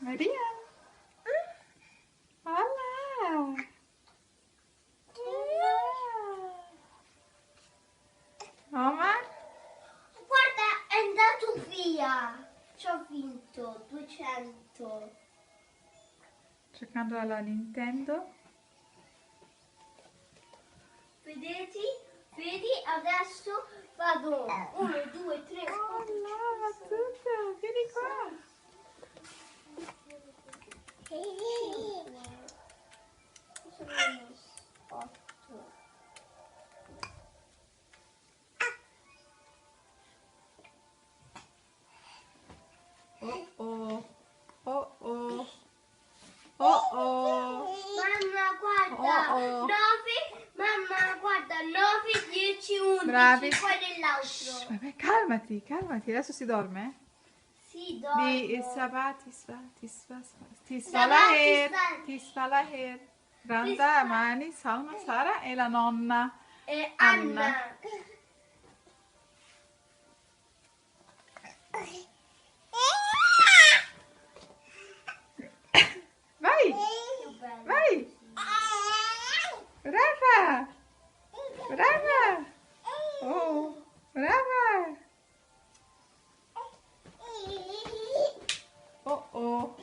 Maria. Hola. Oma? Guarda, è andato via. Ci ho vinto 200. Giocando alla Nintendo. Vedete? Vedi? Adesso vado 1, 2, 3, 4, Hola, tutto. Vieni qua. 8. Oh oh. Oh oh. Oh oh. Mamma, guarda. Oh, oh. 9. Mamma, guarda. 9, 10, 11. Bravi. Poi dell'altro. Vabbè, calmati, calmati. Adesso si dorme? Sì, Di dopo. Sabah, tisva Sabah, lahir. tisva. Tisva lahir. Randa, Tisva. Amani, Salma, Sara e la nonna E Anna. Anna. Vai, Che bello. vai. Brava. Brava. Oh, brava. Oh oh.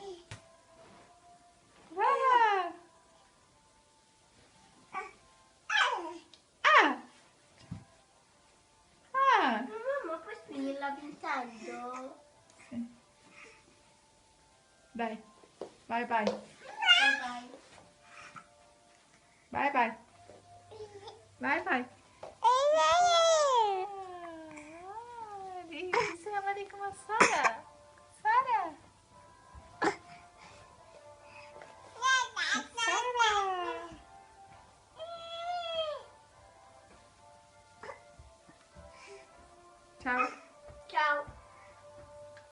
Brava. Ah. Ah. Mamma, puoi spegnere la Nintendo? Sì. Dai. Bye bye. Bye bye. Bye bye. Bye bye. Assalamualaikum Sarah. Sarah. Sarah. Ciao. Ciao.